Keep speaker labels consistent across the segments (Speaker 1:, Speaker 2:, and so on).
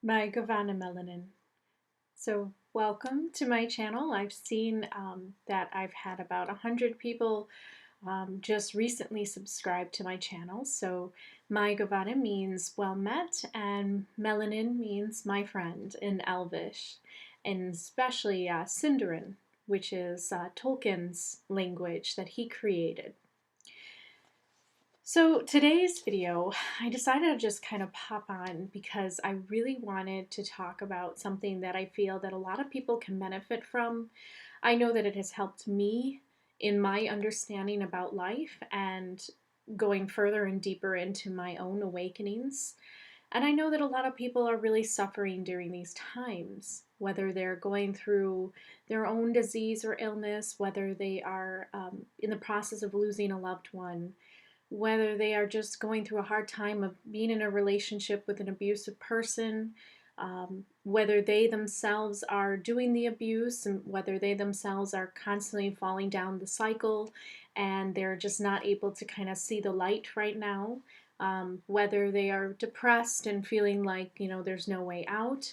Speaker 1: My Giovanna Melanin. So welcome to my channel. I've seen that I've had about 100 people just recently subscribe to my channel. So my Giovanna means well met, and Melanin means my friend in Elvish, and especially Sindarin, which is Tolkien's language that he created. So today's video, I decided to just kind of pop on because I really wanted to talk about something that I feel that a lot of people can benefit from. I know that it has helped me in my understanding about life and going further and deeper into my own awakenings. And I know that a lot of people are really suffering during these times, whether they're going through their own disease or illness, whether they are in the process of losing a loved one, whether they are just going through a hard time of being in a relationship with an abusive person, whether they themselves are doing the abuse, and whether they themselves are constantly falling down the cycle and they're just not able to kind of see the light right now, whether they are depressed and feeling like, there's no way out.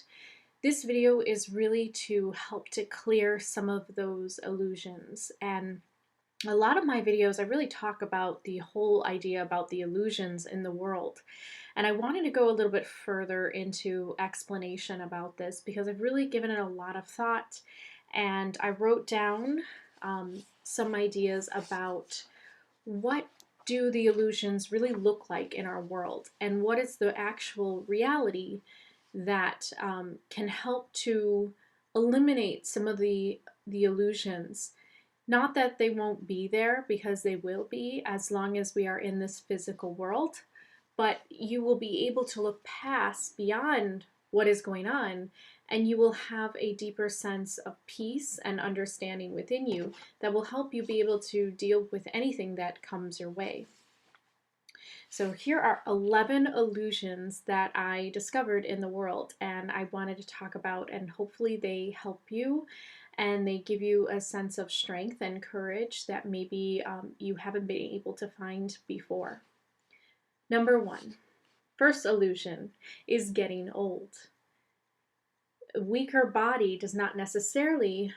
Speaker 1: This video is really to help to clear some of those illusions. And a lot of my videos, I really talk about the whole idea about the illusions in the world. And I wanted to go a little bit further into explanation about this because I've really given it a lot of thought. And I wrote down some ideas about what do the illusions really look like in our world, and what is the actual reality that can help to eliminate some of the illusions. Not that they won't be there, because they will be as long as we are in this physical world, but you will be able to look past, beyond what is going on, and you will have a deeper sense of peace and understanding within you that will help you be able to deal with anything that comes your way. So here are 11 illusions that I discovered in the world, and I wanted to talk about, and hopefully they help you and they give you a sense of strength and courage that maybe you haven't been able to find before. Number one, first illusion is getting old. A weaker body does not necessarily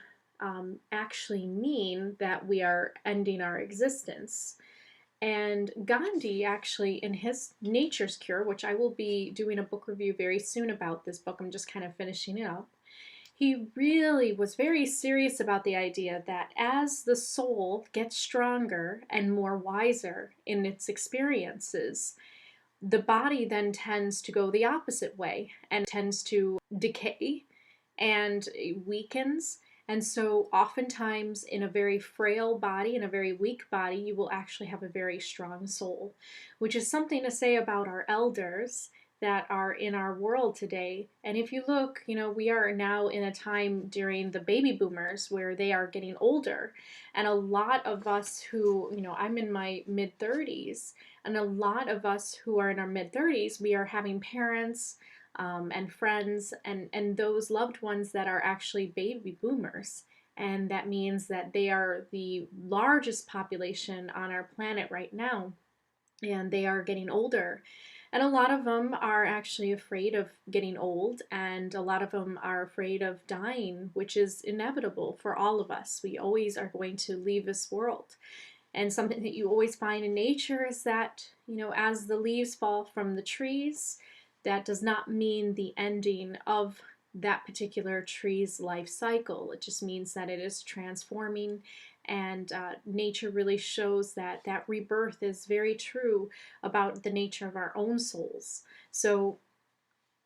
Speaker 1: actually mean that we are ending our existence. And Gandhi, actually, in his Nature's Cure, which I will be doing a book review very soon about this book, I'm just kind of finishing it up, he really was very serious about the idea that as the soul gets stronger and more wiser in its experiences, the body then tends to go the opposite way and tends to decay and weakens. And so, oftentimes, in a very frail body, in a very weak body, you will actually have a very strong soul, which is something to say about our elders that are in our world today. And if you look, we are now in a time during the baby boomers where they are getting older. And a lot of us who, I'm in my mid 30s, and a lot of us who are in our mid 30s, we are having parents and friends and those loved ones that are actually baby boomers. And that means that they are the largest population on our planet right now, and they are getting older. And a lot of them are actually afraid of getting old, and a lot of them are afraid of dying, which is inevitable for all of us. We always are going to leave this world. And something that you always find in nature is that, as the leaves fall from the trees, that does not mean the ending of that particular tree's life cycle. It just means that it is transforming, and nature really shows that that rebirth is very true about the nature of our own souls. So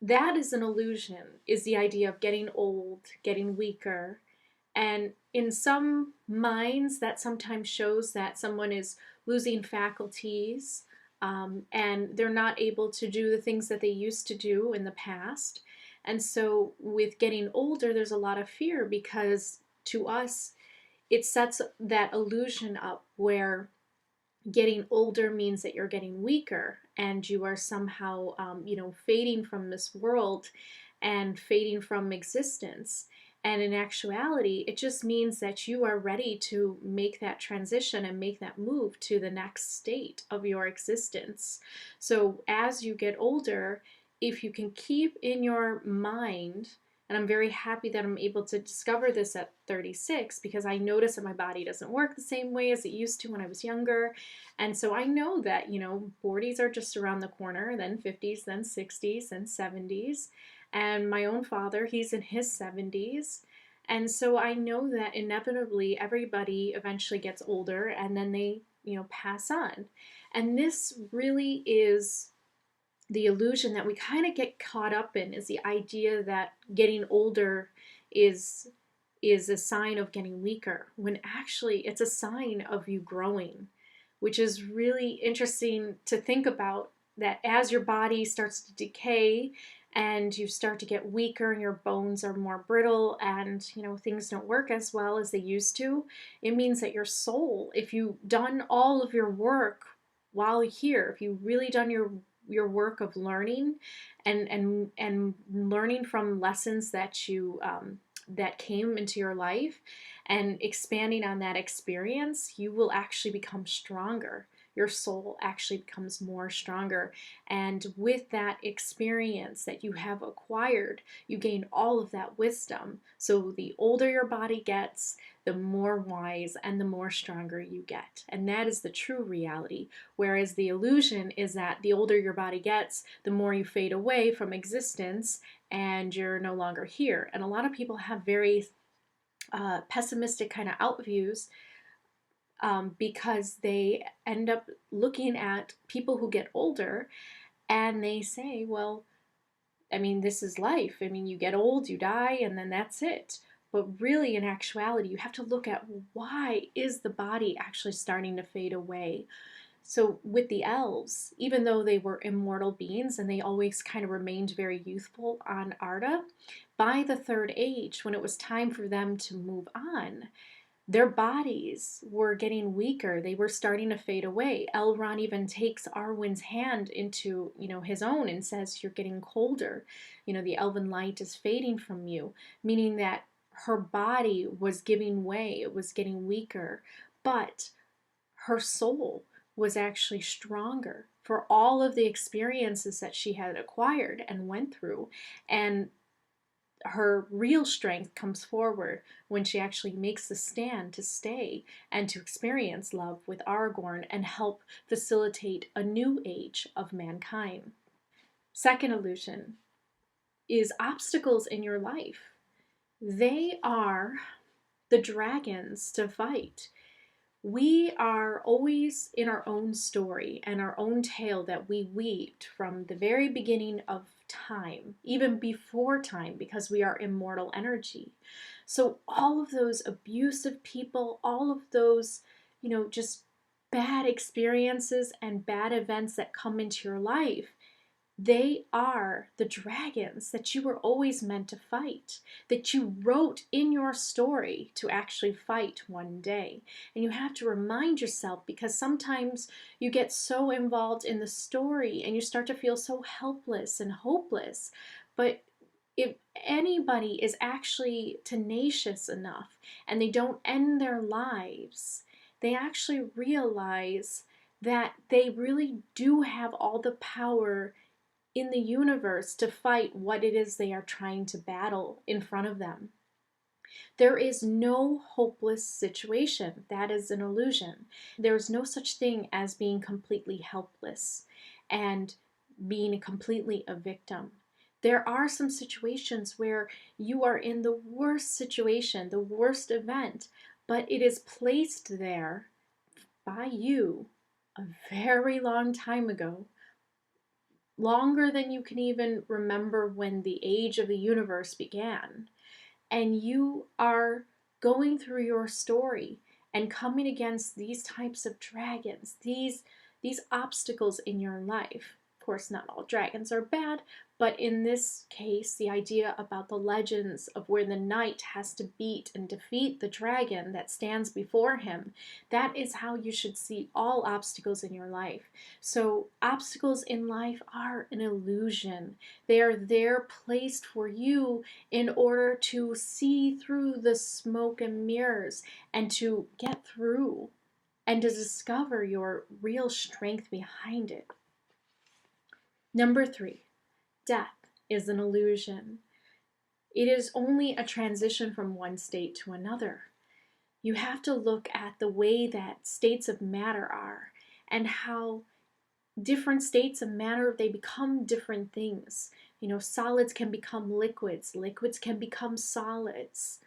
Speaker 1: that is an illusion, is the idea of getting old, getting weaker. And in some minds, that sometimes shows that someone is losing faculties, and they're not able to do the things that they used to do in the past. And so, with getting older, there's a lot of fear, because to us, it sets that illusion up where getting older means that you're getting weaker and you are somehow, fading from this world and fading from existence. And in actuality, it just means that you are ready to make that transition and make that move to the next state of your existence. So as you get older, if you can keep in your mind, and I'm very happy that I'm able to discover this at 36 because I notice that my body doesn't work the same way as it used to when I was younger. And so I know that, 40s are just around the corner, then 50s, then 60s, then 70s. And my own father, he's in his 70s. And so I know that inevitably everybody eventually gets older and then they, pass on. And this really is the illusion that we kind of get caught up in, is the idea that getting older is is a sign of getting weaker, when actually it's a sign of you growing, which is really interesting to think about, that as your body starts to decay and you start to get weaker and your bones are more brittle and things don't work as well as they used to, it means that your soul, if you've done all of your work while here, if you've really done your work of learning and learning from lessons that you that came into your life and expanding on that experience, you will actually become stronger. Your soul actually becomes more stronger. And with that experience that you have acquired, you gain all of that wisdom. So the older your body gets, the more wise and the more stronger you get. And that is the true reality. Whereas the illusion is that the older your body gets, the more you fade away from existence and you're no longer here. And a lot of people have very pessimistic kind of outviews, because they end up looking at people who get older and they say, well, I mean, this is life. I mean, you get old, you die, and then that's it. But really, in actuality, you have to look at, why is the body actually starting to fade away? So with the elves, even though they were immortal beings and they always kind of remained very youthful on Arda, by the third age, when it was time for them to move on, their bodies were getting weaker. They were starting to fade away. Elrond even takes Arwen's hand into, his own and says, "You're getting colder. The elven light is fading from you," meaning that her body was giving way. It was getting weaker, but her soul was actually stronger for all of the experiences that she had acquired and went through. And her real strength comes forward when she actually makes the stand to stay and to experience love with Aragorn and help facilitate a new age of mankind. Second illusion is obstacles in your life. They are the dragons to fight. We are always in our own story and our own tale that we weaved from the very beginning of time, even before time, because we are immortal energy. So all of those abusive people, all of those, just bad experiences and bad events that come into your life, they are the dragons that you were always meant to fight, that you wrote in your story to actually fight one day. And you have to remind yourself, because sometimes you get so involved in the story and you start to feel so helpless and hopeless. But if anybody is actually tenacious enough and they don't end their lives, they actually realize that they really do have all the power in the universe to fight what it is they are trying to battle in front of them. There is no hopeless situation. That is an illusion. There is no such thing as being completely helpless and being completely a victim. There are some situations where you are in the worst situation, the worst event, but it is placed there by you a very long time ago, longer than you can even remember when the age of the universe began. And you are going through your story and coming against these types of dragons, these obstacles in your life. Of course, not all dragons are bad, but in this case, the idea about the legends of where the knight has to beat and defeat the dragon that stands before him, that is how you should see all obstacles in your life. So obstacles in life are an illusion. They are there placed for you in order to see through the smoke and mirrors and to get through and to discover your real strength behind it. Number 3, Death is an illusion. It is only a transition from one state to another. You have to look at the way that states of matter are and how different states of matter, they become different things. Solids can become liquids, liquids can become solids,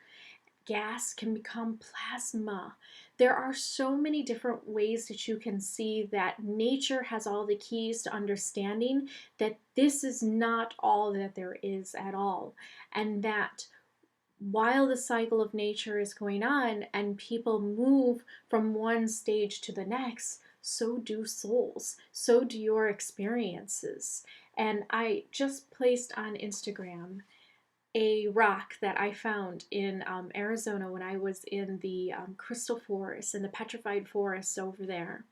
Speaker 1: gas can become plasma. There are so many different ways that you can see that nature has all the keys to understanding that this is not all that there is at all. And that while the cycle of nature is going on and people move from one stage to the next, so do souls, so do your experiences. And I just placed on Instagram a rock that I found in Arizona when I was in the crystal forest and the petrified forests over there.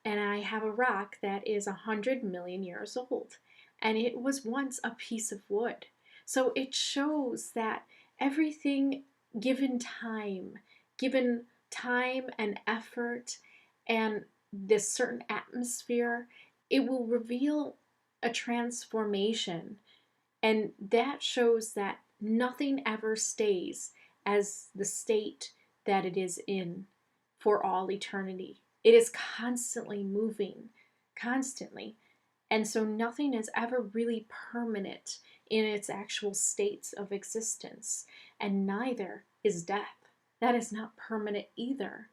Speaker 1: And I have a rock that is 100 million years old. And it was once a piece of wood. So it shows that everything given time and effort and this certain atmosphere, it will reveal a transformation. And that shows that nothing ever stays as the state that it is in for all eternity. It is constantly moving, constantly. And so nothing is ever really permanent in its actual states of existence. And neither is death. That is not permanent either.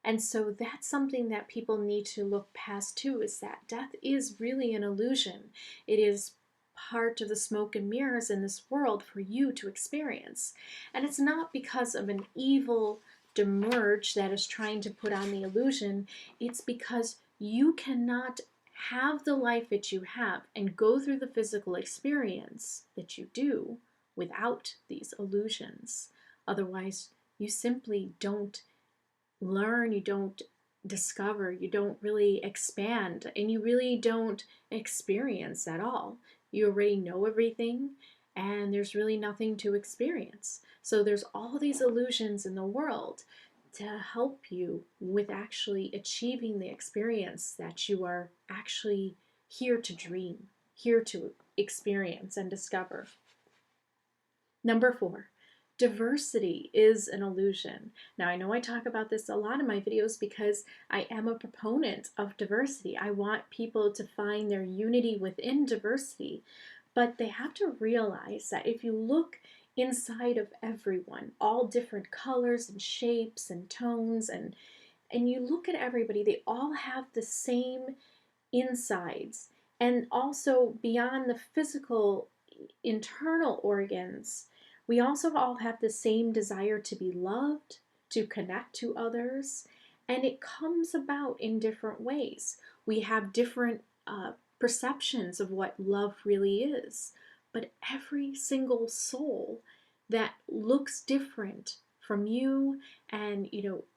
Speaker 1: And so that's something that people need to look past too, is that death is really an illusion. It is part of the smoke and mirrors in this world for you to experience. And it's not because of an evil demerge that is trying to put on the illusion. It's because you cannot have the life that you have and go through the physical experience that you do without these illusions. Otherwise, you simply don't learn, you don't discover, you don't really expand, and you really don't experience at all. You already know everything, and there's really nothing to experience. So there's all these illusions in the world to help you with actually achieving the experience that you are actually here to dream, here to experience and discover. Number 4, diversity is an illusion. Now, I know I talk about this a lot in my videos because I am a proponent of diversity. I want people to find their unity within diversity, but they have to realize that if you look inside of everyone, all different colors and shapes and tones, and you look at everybody, they all have the same insides. And also beyond the physical internal organs, we also all have the same desire to be loved, to connect to others, and it comes about in different ways. We have different perceptions of what love really is, but every single soul that looks different from you and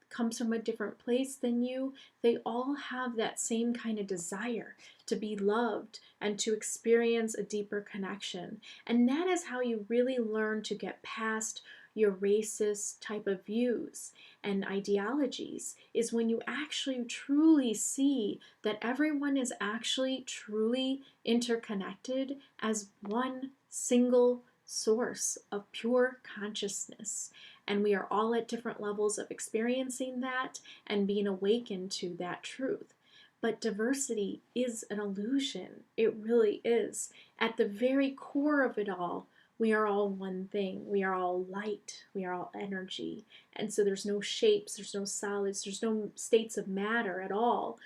Speaker 1: comes from a different place than you, they all have that same kind of desire to be loved and to experience a deeper connection. And that is how you really learn to get past your racist type of views and ideologies, is when you actually truly see that everyone is actually truly interconnected as one single source of pure consciousness. And we are all at different levels of experiencing that and being awakened to that truth. But diversity is an illusion. It really is. At the very core of it all, we are all one thing. We are all light. We are all energy. And so there's no shapes, there's no solids, there's no states of matter at all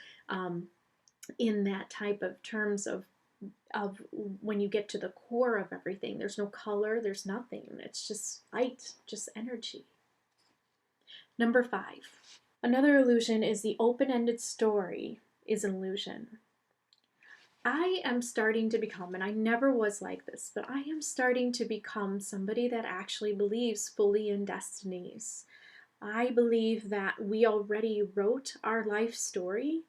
Speaker 1: in that type of terms of when you get to the core of everything. There's no color, there's nothing. It's just light, just energy. Number 5. Another illusion is the open-ended story is an illusion. I am starting to become, and I never was like this, but I am starting to become somebody that actually believes fully in destinies. I believe that we already wrote our life story,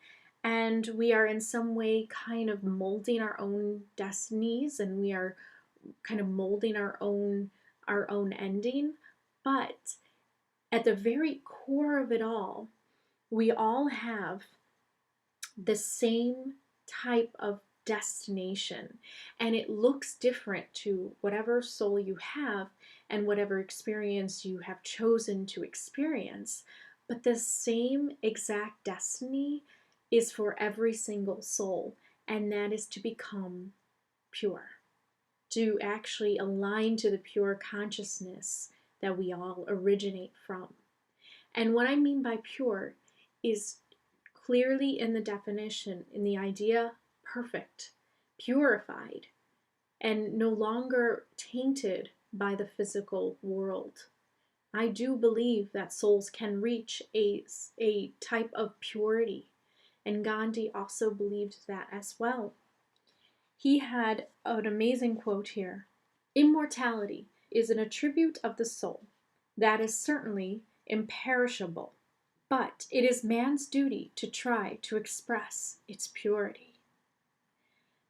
Speaker 1: and we are in some way kind of molding our own destinies, and we are kind of molding our own ending. But at the very core of it all, we all have the same type of destination, and it looks different to whatever soul you have and whatever experience you have chosen to experience. But the same exact destiny is for every single soul, and that is to become pure, to actually align to the pure consciousness that we all originate from. And what I mean by pure is clearly in the definition, in the idea, perfect, purified, and no longer tainted by the physical world. I do believe that souls can reach a type of purity, and Gandhi also believed that as well. He had an amazing quote here: "Immortality is an attribute of the soul that is certainly imperishable, but it is man's duty to try to express its purity."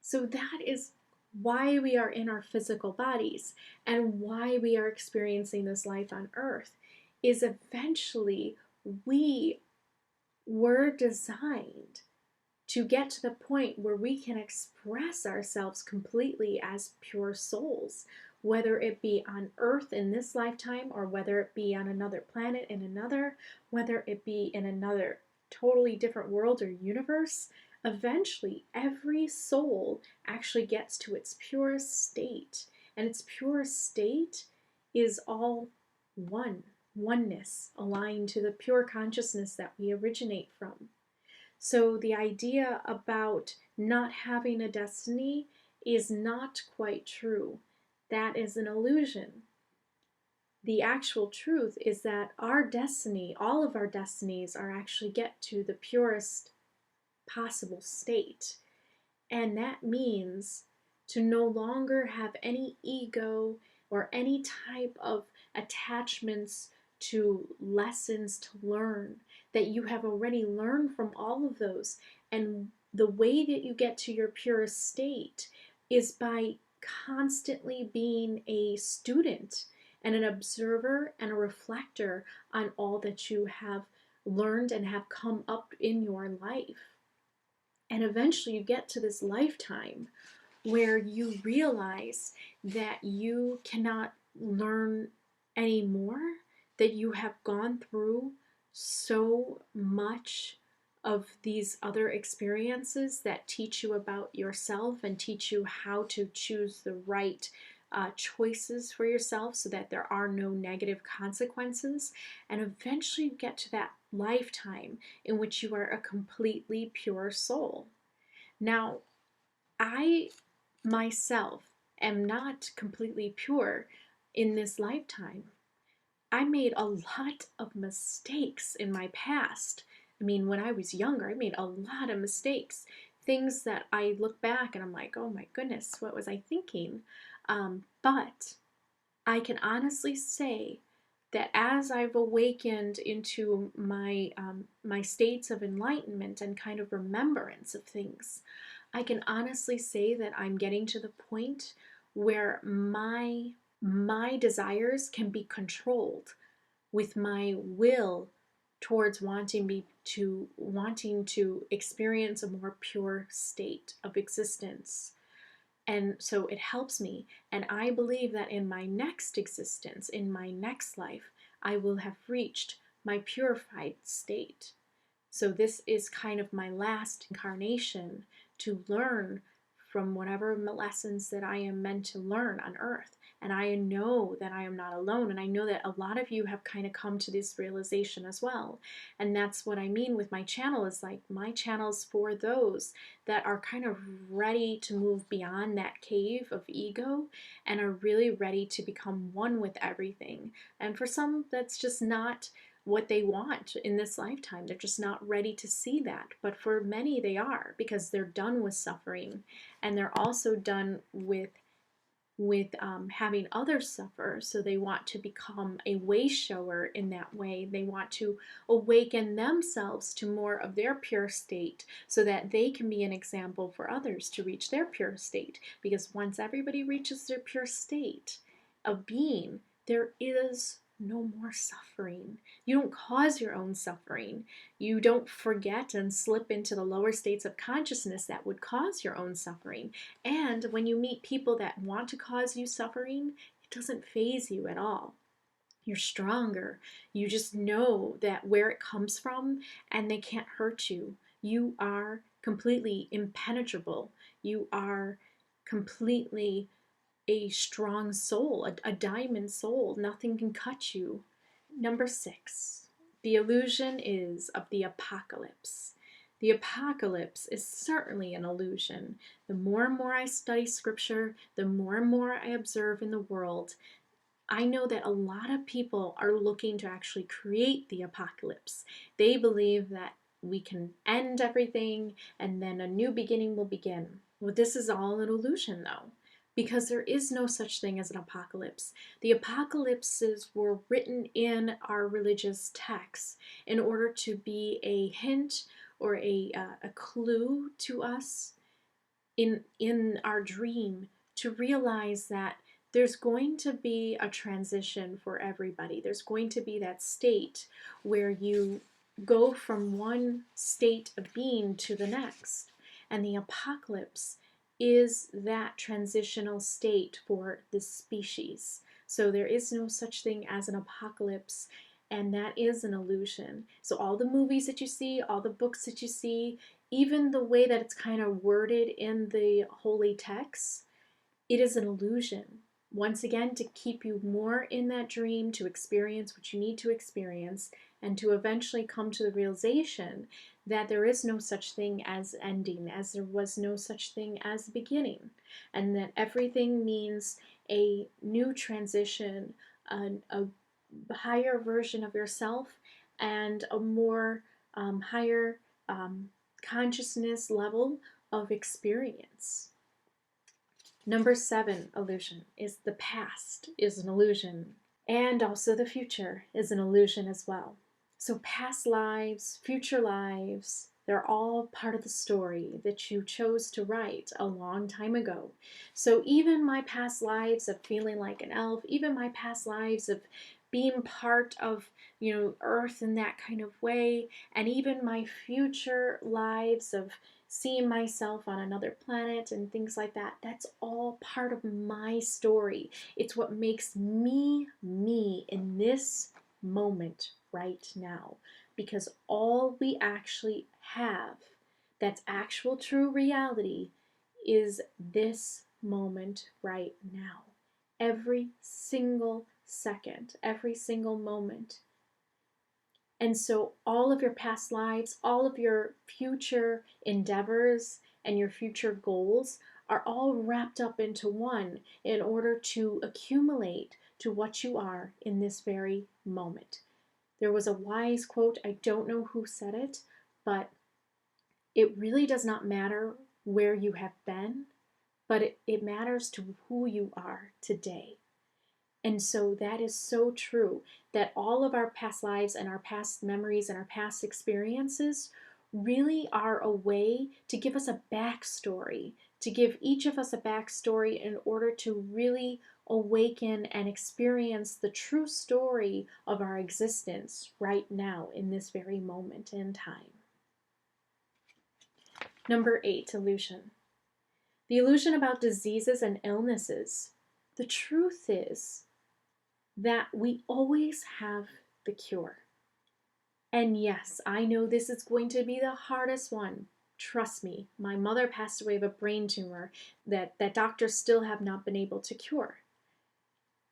Speaker 1: So that is why we are in our physical bodies and why we are experiencing this life on earth, is eventually we were designed to get to the point where we can express ourselves completely as pure souls, whether it be on earth in this lifetime or whether it be on another planet in another, whether it be in another totally different world or universe. Eventually, every soul actually gets to its purest state, and its purest state is all oneness, aligned to the pure consciousness that we originate from. So the idea about not having a destiny is not quite true. That is an illusion. The actual truth is that our destiny, all of our destinies, are actually get to the purest possible state. And that means to no longer have any ego or any type of attachments to lessons to learn, that you have already learned from all of those. And the way that you get to your purest state is by constantly being a student and an observer and a reflector on all that you have learned and have come up in your life. And eventually you get to this lifetime where you realize that you cannot learn anymore, that you have gone through so much of these other experiences that teach you about yourself and teach you how to choose the right choices for yourself so that there are no negative consequences. And eventually you get to that lifetime in which you are a completely pure soul. Now, I myself am not completely pure in this lifetime. I made a lot of mistakes in my past. I mean, when I was younger, I made a lot of mistakes. Things that I look back and I'm like, oh my goodness, what was I thinking? But I can honestly say that as I've awakened into my states of enlightenment and kind of remembrance of things, I can honestly say that I'm getting to the point where my desires can be controlled with my will towards wanting to experience a more pure state of existence. And so it helps me. And I believe that in my next existence, in my next life, I will have reached my purified state. So this is kind of my last incarnation to learn from whatever lessons that I am meant to learn on earth. And I know that I am not alone. And I know that a lot of you have kind of come to this realization as well. And that's what I mean with my channel, is like my channel's for those that are kind of ready to move beyond that cave of ego and are really ready to become one with everything. And for some, that's just not what they want in this lifetime. They're just not ready to see that. But for many, they are, because they're done with suffering, and they're also done with having others suffer. So they want to become a way shower in that way. They want to awaken themselves to more of their pure state so that they can be an example for others to reach their pure state. Because once everybody reaches their pure state of being, there is no more suffering. You don't cause your own suffering. You don't forget and slip into the lower states of consciousness that would cause your own suffering. And when you meet people that want to cause you suffering, it doesn't faze you at all. You're stronger. You just know that where it comes from and they can't hurt you. You are completely impenetrable. You are completely a strong soul, a diamond soul. Nothing can cut you. Number 6, the illusion is of the apocalypse. The apocalypse is certainly an illusion. The more and more I study scripture, the more and more I observe in the world, I know that a lot of people are looking to actually create the apocalypse. They believe that we can end everything and then a new beginning will begin. Well, this is all an illusion, though, because there is no such thing as an apocalypse. The apocalypses were written in our religious texts in order to be a hint or a clue to us in our dream to realize that there's going to be a transition for everybody. There's going to be that state where you go from one state of being to the next. And the apocalypse is that transitional state for the species. So there is no such thing as an apocalypse, and that is an illusion. So all the movies that you see, all the books that you see, even the way that it's kind of worded in the holy texts, it is an illusion. Once again, to keep you more in that dream, to experience what you need to experience, and to eventually come to the realization that there is no such thing as ending, as there was no such thing as beginning, and that everything means a new transition, a higher version of yourself, and a more higher consciousness level of experience. Number 7 illusion is the past is an illusion, and also the future is an illusion as well. So past lives, future lives, they're all part of the story that you chose to write a long time ago. So even my past lives of feeling like an elf, even my past lives of being part of, Earth in that kind of way, and even my future lives of seeing myself on another planet and things like that, that's all part of my story. It's what makes me me in this moment right now, because all we actually have that's actual true reality is this moment right now. Every single second, every single moment. And so all of your past lives, all of your future endeavors and your future goals are all wrapped up into one in order to accumulate to what you are in this very moment. There was a wise quote, I don't know who said it, but it really does not matter where you have been, but it matters to who you are today. And so that is so true, that all of our past lives and our past memories and our past experiences really are a way to give us a backstory, to give each of us a backstory in order to really awaken and experience the true story of our existence right now in this very moment in time. Number 8, illusion. The illusion about diseases and illnesses. The truth is that we always have the cure. And yes, I know this is going to be the hardest one. Trust me, my mother passed away of a brain tumor that doctors still have not been able to cure.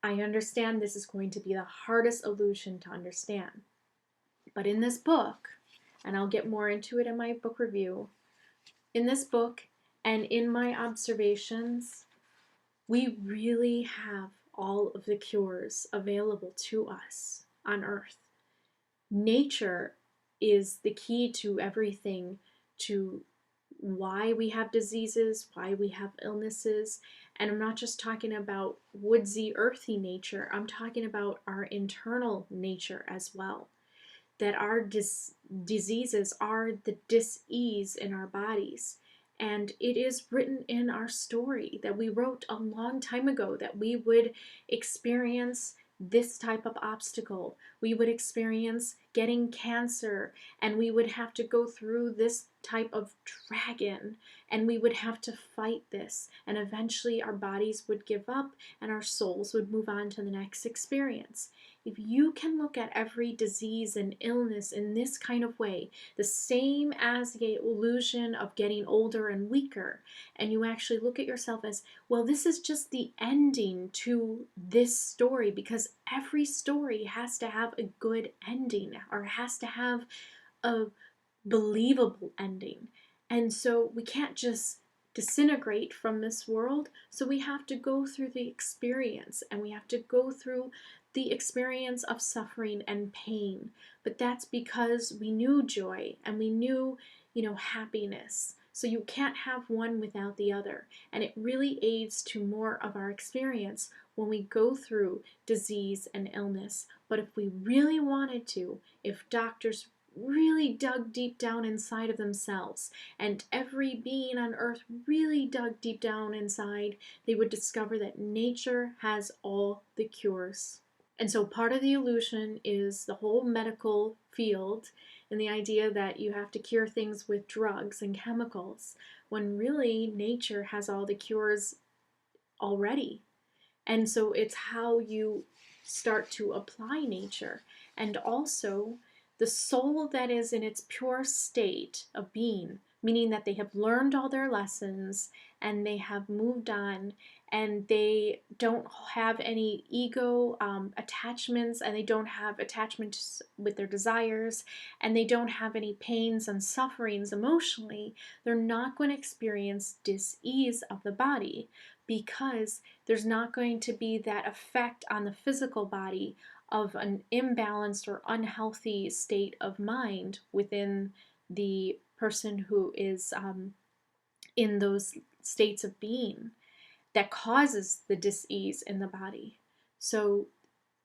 Speaker 1: I understand this is going to be the hardest illusion to understand. But in this book, and I'll get more into it in my book review, in this book and in my observations, we really have all of the cures available to us on Earth. Nature is the key to everything, to why we have diseases, why we have illnesses. And I'm not just talking about woodsy, earthy nature, I'm talking about our internal nature as well. That our diseases are the dis-ease in our bodies. And it is written in our story that we wrote a long time ago that we would experience this type of obstacle. We would experience getting cancer, and we would have to go through this type of dragon, and we would have to fight this. And eventually our bodies would give up and our souls would move on to the next experience. If you can look at every disease and illness in this kind of way, the same as the illusion of getting older and weaker, and you actually look at yourself as, well, this is just the ending to this story, because every story has to have a good ending or has to have a believable ending. And so we can't just disintegrate from this world. So we have to go through the experience, and we have to go through the experience of suffering and pain. But that's because we knew joy and we knew, happiness. So you can't have one without the other. And it really aids to more of our experience when we go through disease and illness. But if we really wanted to, if doctors really dug deep down inside of themselves, and every being on earth really dug deep down inside, they would discover that nature has all the cures. And so part of the illusion is the whole medical field and the idea that you have to cure things with drugs and chemicals, when really nature has all the cures already. And so it's how you start to apply nature. And also, the soul that is in its pure state of being, meaning that they have learned all their lessons and they have moved on, and they don't have any ego attachments, and they don't have attachments with their desires, and they don't have any pains and sufferings emotionally, they're not going to experience dis-ease of the body, because there's not going to be that effect on the physical body of an imbalanced or unhealthy state of mind within the person who is in those states of being that causes the dis-ease in the body. So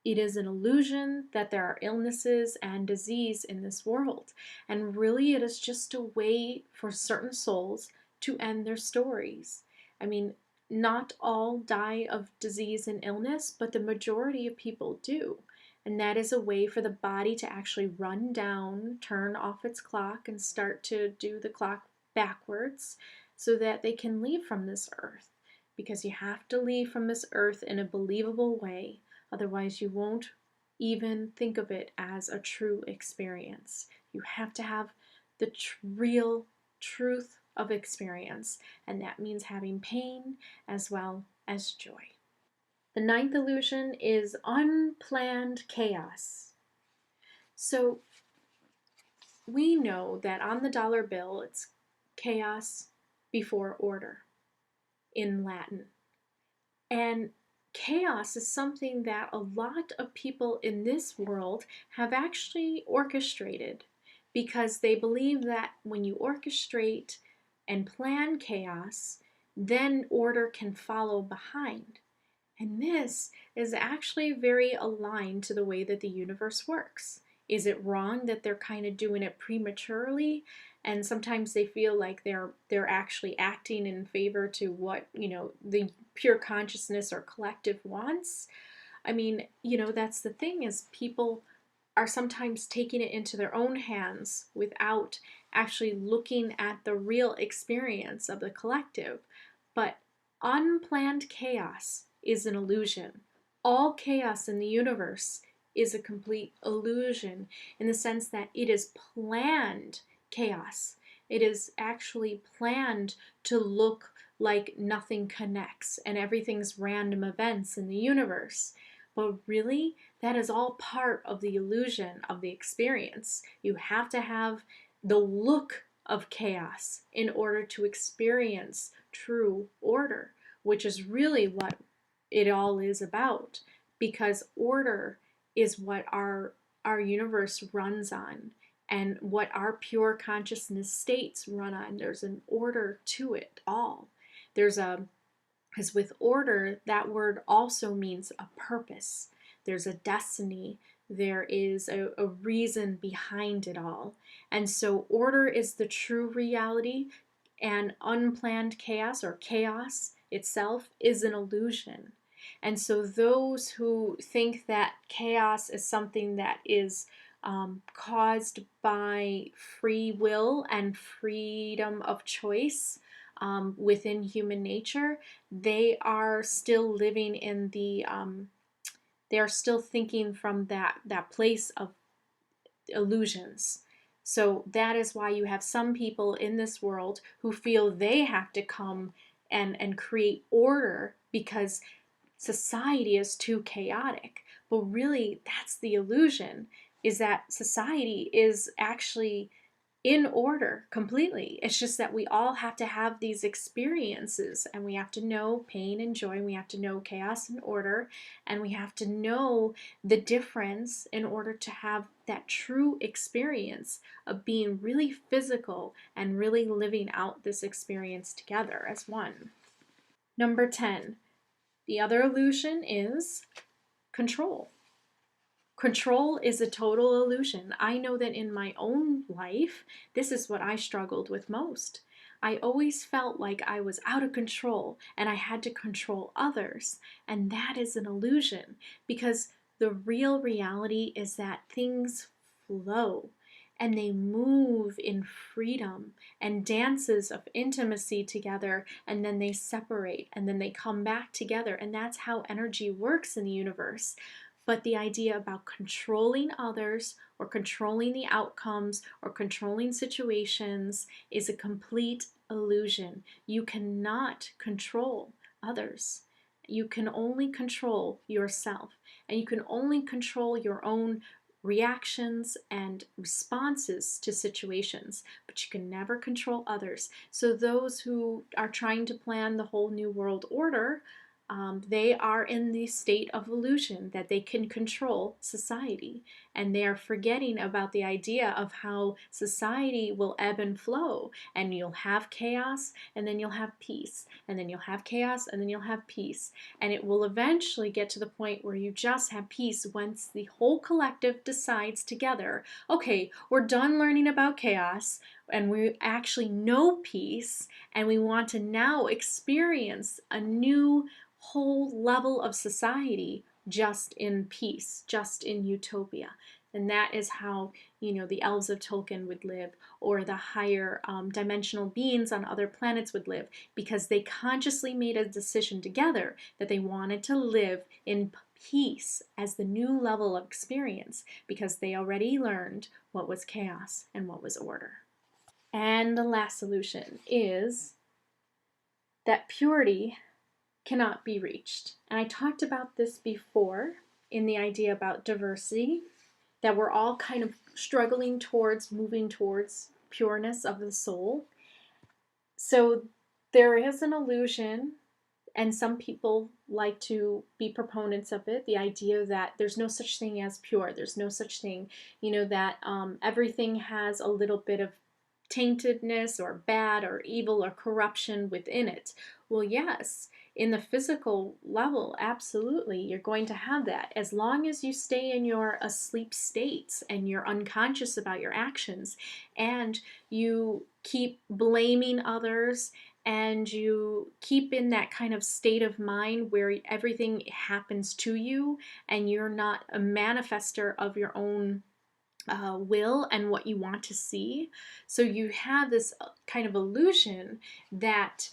Speaker 1: it is an illusion that there are illnesses and disease in this world. And really, it is just a way for certain souls to end their stories. I mean, not all die of disease and illness, but the majority of people do. And that is a way for the body to actually run down, turn off its clock, and start to do the clock backwards so that they can leave from this earth. Because you have to leave from this earth in a believable way. Otherwise, you won't even think of it as a true experience. You have to have the real truth of experience, and that means having pain as well as joy. The ninth illusion is unplanned chaos. So we know that on the dollar bill, it's chaos before order in Latin. And chaos is something that a lot of people in this world have actually orchestrated, because they believe that when you orchestrate and plan chaos, then order can follow behind. And this is actually very aligned to the way that the universe works. Is it wrong that they're kind of doing it prematurely? And sometimes they feel like they're actually acting in favor to what, the pure consciousness or collective wants. I mean, that's the thing, is people are sometimes taking it into their own hands without actually looking at the real experience of the collective. But unplanned chaos is an illusion. All chaos in the universe is a complete illusion, in the sense that it is planned chaos. It is actually planned to look like nothing connects and everything's random events in the universe. But really, that is all part of the illusion of the experience. You have to have the look of chaos in order to experience true order, which is really what it all is about, because order is what our universe runs on, and what our pure consciousness states run on. There's an order to it all. Because with order, that word also means a purpose. There's a destiny. There is a reason behind it all. And so order is the true reality, and unplanned chaos or chaos itself is an illusion. And so those who think that chaos is something that is caused by free will and freedom of choice within human nature, they are still living in they are still thinking from that place of illusions. So that is why you have some people in this world who feel they have to come and create order because society is too chaotic. But really, that's the illusion, is that society is actually in order completely. It's just that we all have to have these experiences, and we have to know pain and joy, and we have to know chaos and order, and we have to know the difference in order to have that true experience of being really physical and really living out this experience together as one. Number 10, the other illusion is control. Control is a total illusion. I know that in my own life, this is what I struggled with most. I always felt like I was out of control and I had to control others. And that is an illusion, because the real reality is that things flow and they move in freedom and dances of intimacy together, and then they separate and then they come back together. And that's how energy works in the universe. But the idea about controlling others or controlling the outcomes or controlling situations is a complete illusion. You cannot control others. You can only control yourself, and you can only control your own reactions and responses to situations, but you can never control others. So those who are trying to plan the whole new world order, they are in the state of illusion that they can control society, and they are forgetting about the idea of how society will ebb and flow, and you'll have chaos and then you'll have peace, and then you'll have chaos and then you'll have peace, and it will eventually get to the point where you just have peace once the whole collective decides together, okay, we're done learning about chaos and we actually know peace, and we want to now experience a new whole level of society just in peace, just in utopia. And that is how, the elves of Tolkien would live, or the higher dimensional beings on other planets would live, because they consciously made a decision together that they wanted to live in peace as the new level of experience, because they already learned what was chaos and what was order. And the last solution is that purity cannot be reached. And I talked about this before in the idea about diversity, that we're all kind of struggling towards moving towards pureness of the soul. So there is an illusion, and some people like to be proponents of it, the idea that there's no such thing as pure, there's no such thing, that everything has a little bit of taintedness or bad or evil or corruption within it. Well, yes, in the physical level, absolutely, you're going to have that. As long as you stay in your asleep states and you're unconscious about your actions, and you keep blaming others, and you keep in that kind of state of mind where everything happens to you and you're not a manifester of your own will and what you want to see. So you have this kind of illusion that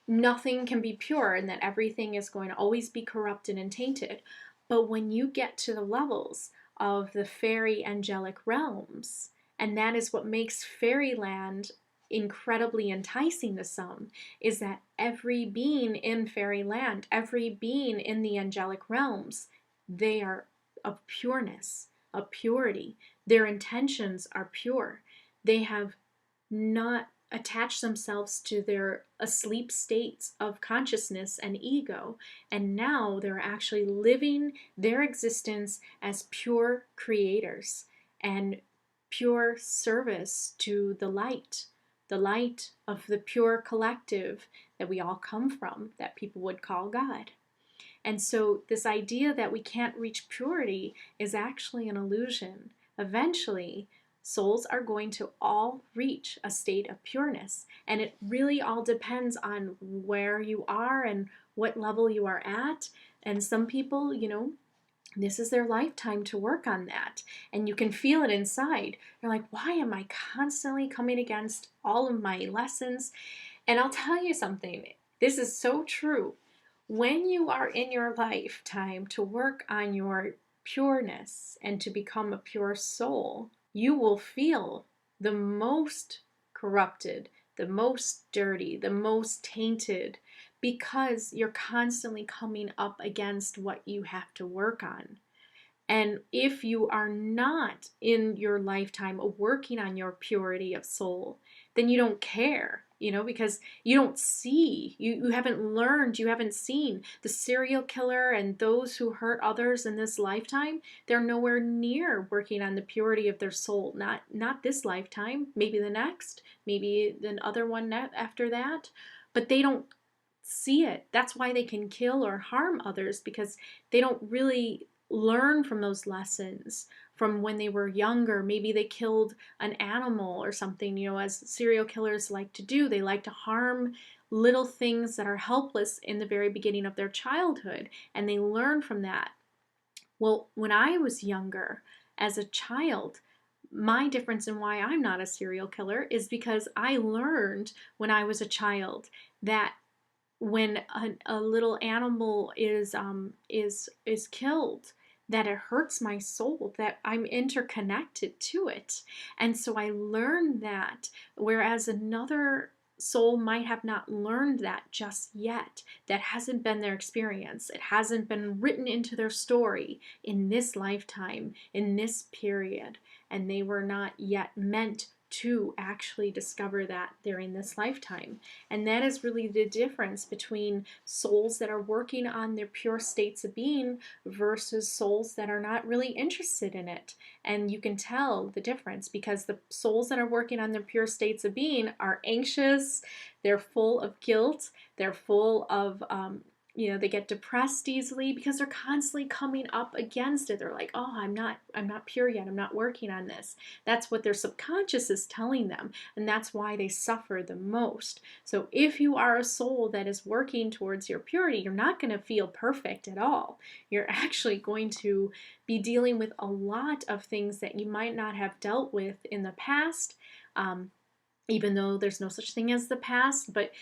Speaker 1: nothing can be pure and that everything is going to always be corrupted and tainted. But when you get to the levels of the fairy angelic realms, and that is what makes fairyland incredibly enticing to some, is that every being in fairyland, every being in the angelic realms, they are of pureness, of purity. Their intentions are pure. They have not attached themselves to their asleep states of consciousness and ego, and now they're actually living their existence as pure creators and pure service to the light of the pure collective that we all come from, that people would call God. And so this idea that we can't reach purity is actually an illusion. Eventually, souls are going to all reach a state of pureness. And it really all depends on where you are and what level you are at. And some people, this is their lifetime to work on that. And you can feel it inside. You're like, why am I constantly coming against all of my lessons? And I'll tell you something. This is so true. When you are in your lifetime to work on your pureness and to become a pure soul, you will feel the most corrupted, the most dirty, the most tainted, because you're constantly coming up against what you have to work on. And if you are not in your lifetime working on your purity of soul, then you don't care, because you don't see, you haven't learned, you haven't seen the serial killer and those who hurt others in this lifetime. They're nowhere near working on the purity of their soul. Not this lifetime, maybe the next, maybe the other one after that, but they don't see it. That's why they can kill or harm others, because they don't really learn from those lessons from when they were younger. Maybe they killed an animal or something, as serial killers like to do. They like to harm little things that are helpless in the very beginning of their childhood, and they learn from that. Well, when I was younger, as a child, my difference in why I'm not a serial killer is because I learned when I was a child that when a little animal is killed, that it hurts my soul, that I'm interconnected to it. And so I learned that, whereas another soul might have not learned that just yet. That hasn't been their experience. It hasn't been written into their story in this lifetime, in this period, and they were not yet meant to actually discover that during this lifetime. And that is really the difference between souls that are working on their pure states of being versus souls that are not really interested in it. And you can tell the difference because the souls that are working on their pure states of being are anxious, they're full of guilt, they're full of they get depressed easily because they're constantly coming up against it. They're like, oh, I'm not pure yet. I'm not working on this. That's what their subconscious is telling them. And that's why they suffer the most. So if you are a soul that is working towards your purity, you're not going to feel perfect at all. You're actually going to be dealing with a lot of things that you might not have dealt with in the past, even though there's no such thing as the past. But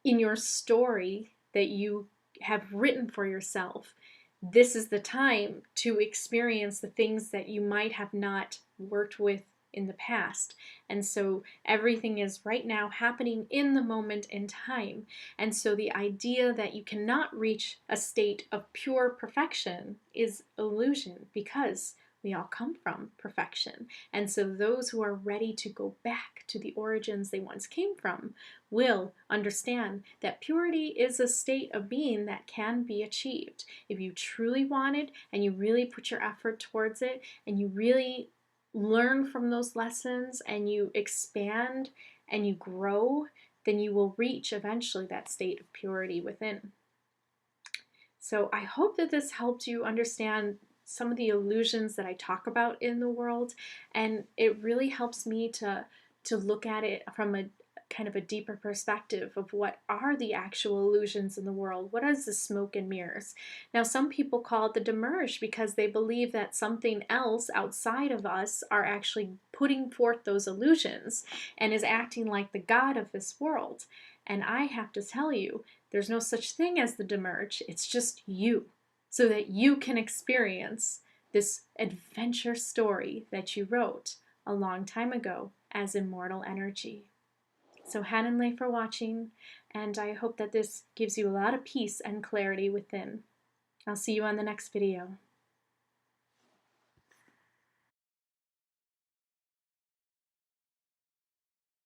Speaker 1: in your story that you have written for yourself, this is the time to experience the things that you might have not worked with in the past. And so everything is right now happening in the moment in time. And so the idea that you cannot reach a state of pure perfection is illusion, because we all come from perfection. And so those who are ready to go back to the origins they once came from will understand that purity is a state of being that can be achieved. If you truly want it and you really put your effort towards it and you really learn from those lessons and you expand and you grow, then you will reach eventually that state of purity within. So I hope that this helped you understand some of the illusions that I talk about in the world, and it really helps me to look at it from a kind of a deeper perspective of what are the actual illusions in the world. What is the smoke and mirrors? Now, some people call it the Demerge because they believe that something else outside of us are actually putting forth those illusions and is acting like the god of this world. And I have to tell you, there's no such thing as the Demerge. It's just you, so that you can experience this adventure story that you wrote a long time ago as immortal energy. So Hanenle for watching, and I hope that this gives you a lot of peace and clarity within. I'll see you on the next video.